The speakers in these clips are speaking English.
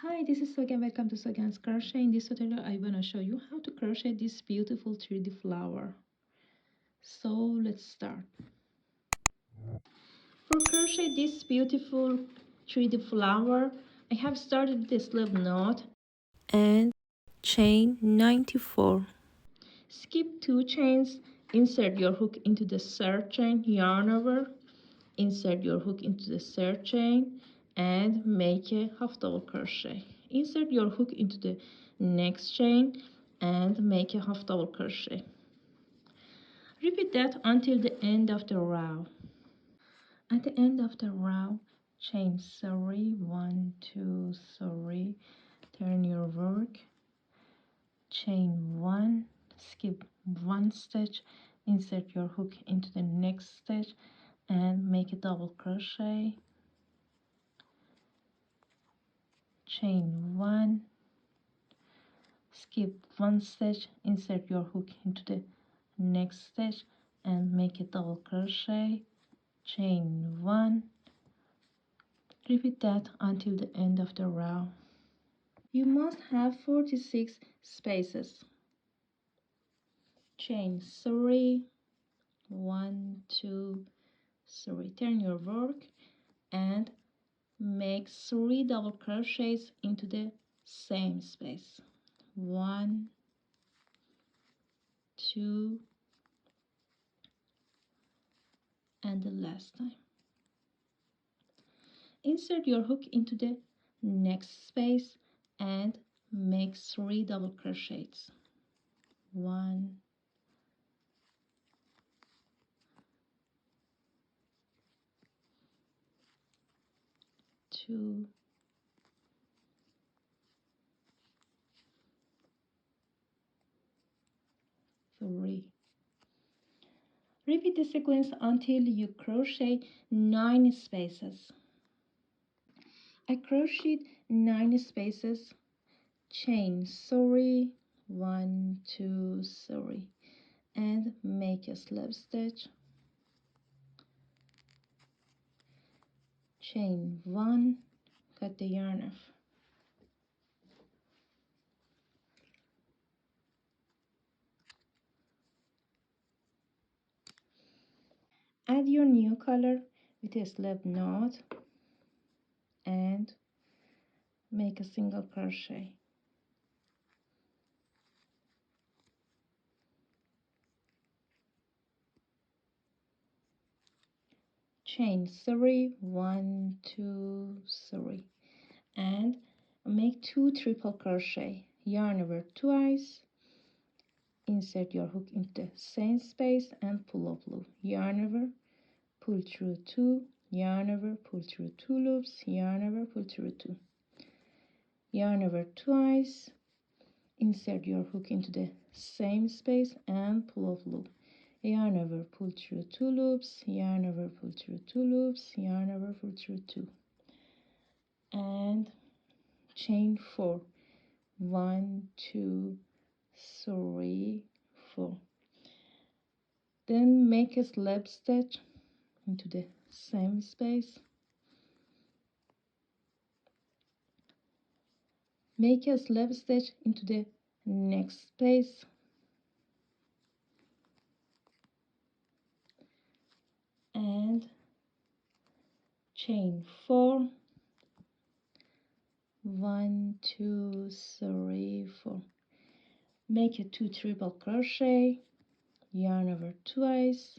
Hi, this is Sogan. Welcome to Sogan's Crochet. In this tutorial, I want to show you how to crochet this beautiful 3D flower. So let's start. For crochet this beautiful 3D flower, I have started the slip knot and chain 94. Skip 2 chains, insert your hook into the third chain, yarn over, insert your hook into the third chain and make a half double crochet. Insert your hook into the next chain and make a half double crochet. Repeat that until the end of the row. At the end of the row, chain 3, 1, 2, 3, turn your work, chain 1, skip 1 stitch, insert your hook into the next stitch and make a double crochet, chain 1, skip 1 stitch, insert your hook into the next stitch and make a double crochet, chain 1. Repeat that until the end of the row. You must have 46 spaces. Chain 3, 1, 2, 3. Turn your work and make 3 double crochets into the same space. 1, 2, and the last time. Insert your hook into the next space and make 3 double crochets. 1, 2, 3. Repeat the sequence until you crochet 9 spaces. I crocheted 9 spaces, chain 3, 1, 2, 3, and make a slip stitch, chain 1, cut the yarn off. Add your new color with a slip knot and make a single crochet. Chain 3, 1, 2, 3, and make 2 triple crochet. Yarn over twice, insert your hook into the same space and pull up loop. Yarn over, pull through 2, yarn over, pull through 2 loops, yarn over, pull through 2. Yarn over twice, insert your hook into the same space and pull up loop. Yarn over, pull through 2 loops, yarn over, pull through 2 loops, yarn over, pull through 2. And chain 4. 1, 2, 3, 4. Then make a slip stitch into the same space. Make a slip stitch into the next space. And chain 4. 1, 2, 3, 4. Make a 2 triple crochet, yarn over twice,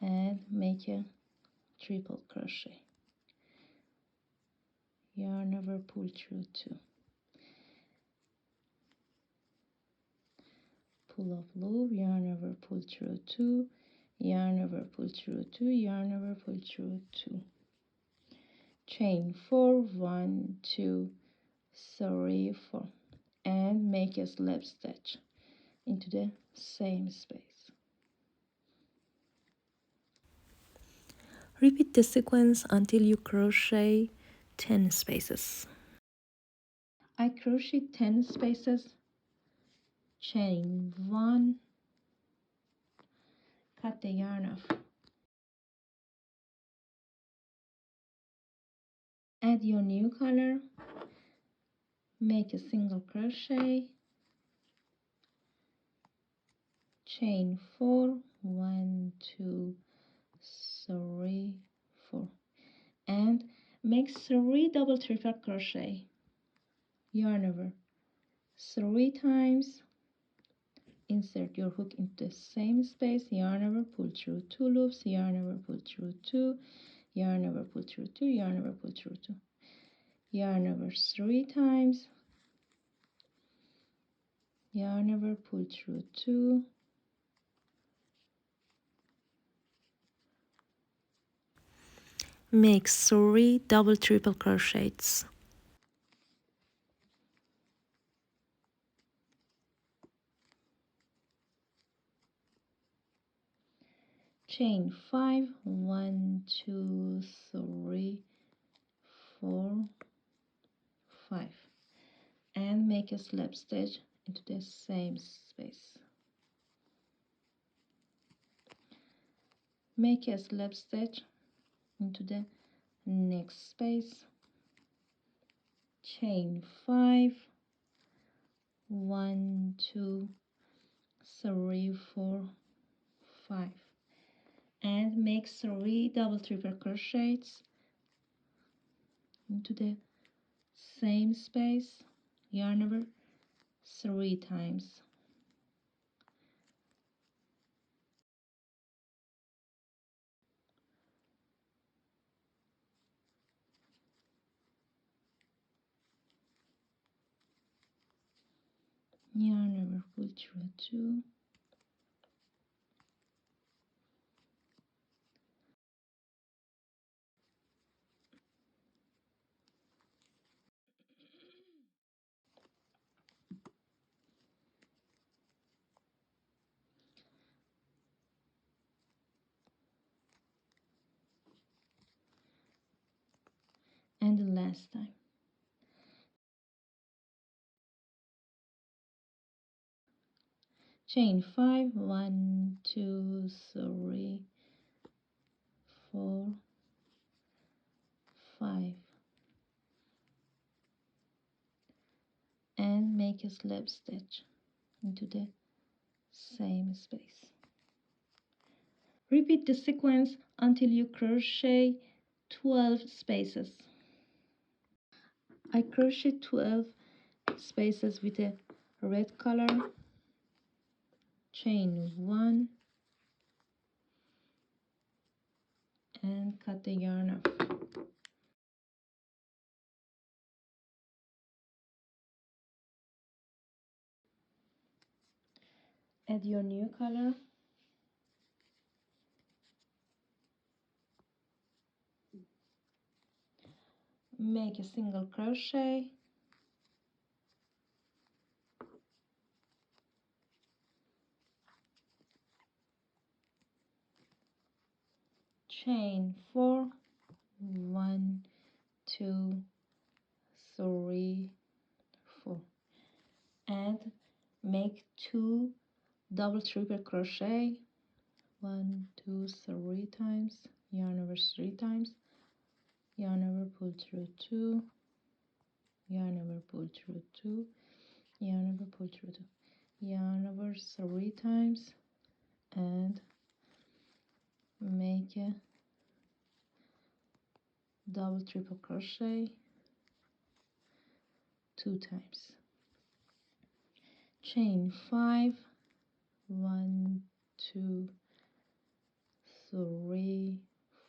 and make a triple crochet. Yarn over, pull through 2. Pull up loop, yarn over, pull through 2, yarn over, pull through 2, yarn over, pull through 2. Chain 4, 1, 2, 3, 4, and make a slip stitch into the same space. Repeat the sequence until you crochet 10 spaces. I crochet 10 spaces, chain 1, cut the yarn off. Add your new color make a single crochet, chain 4, 1, 2, 3, 4, and make 3 double triple crochet, yarn over 3 times, insert your hook into the same space, yarn over, pull through 2 loops, yarn over, pull through 2, yarn over, pull through 2, yarn over, pull through 2, yarn over 3 times, yarn over, pull through 2, Make 3 double triple crochets. chain 5, 1, 2, 3, 4, 5, and make a slip stitch into the same space. Make a slip stitch into the next space, chain 5, 1, 2, 3, 4, 5, and make 3 double triple crochets into the same space, yarn over 3 times, yarn over, pull through 2, and the last time. Chain 5, 1, 2, 3, 4, 5, and make a slip stitch into the same space. Repeat the sequence until you crochet 12 spaces. I crochet 12 spaces with a red color, chain 1, and cut the yarn off. Add your new color, make a single crochet, chain 4, 1, 2, 3, 4, and make 2 double triple crochet, 1, 2, 3 times, yarn over 3 times, yarn over, pull through 2, yarn over, pull through 2, yarn over, pull through 2, yarn over 3 times, and make a double triple crochet 2 times, chain 5, 1, 2, 3,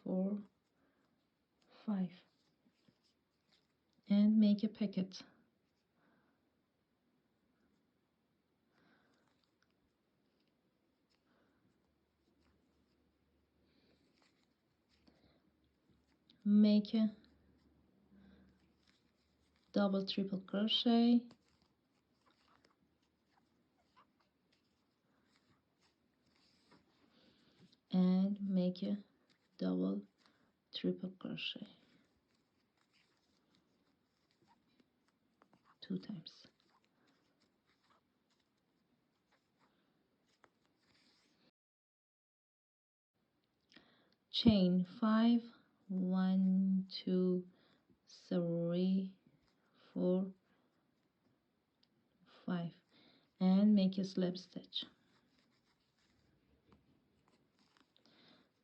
4, 5, and make a pocket. Make a double triple crochet, and make a double triple crochet 2 times, chain 5, 1, 2, 3, 4, 5, and make a slip stitch.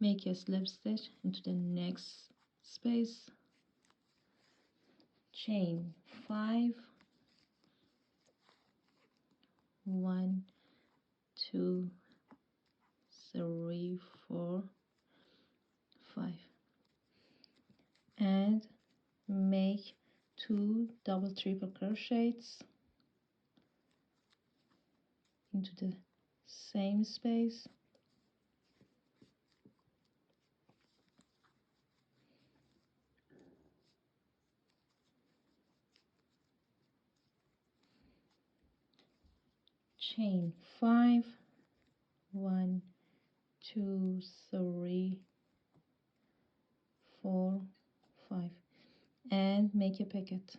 Make a slip stitch into the next space, chain 5, 1, 2, 3, 4, 5, and make 2 double triple crochets into the same space, chain 5, 1, 2, 3, 4, 5, and make a pocket.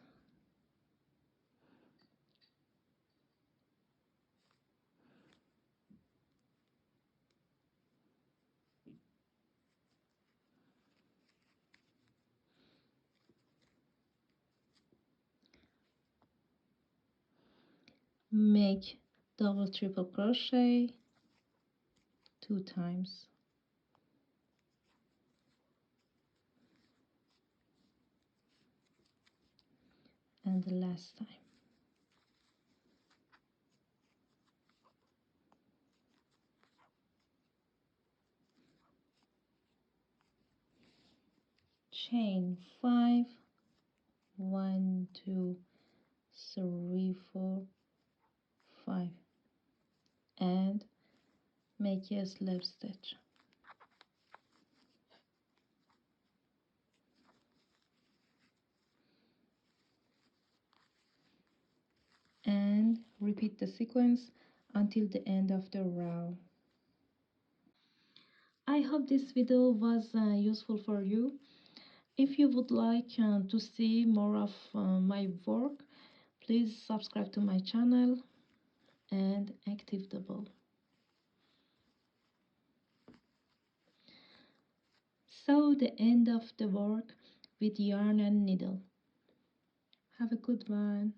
Make double triple crochet 2 times, and the last time. Chain 5, 1, 2, 3, 4, 5, and make a slip stitch, and repeat the sequence until the end of the row. I hope this video was useful for you. If you would like to see more of my work, please subscribe to my channel and active the bell. So the end of the work with yarn and needle. Have a good one.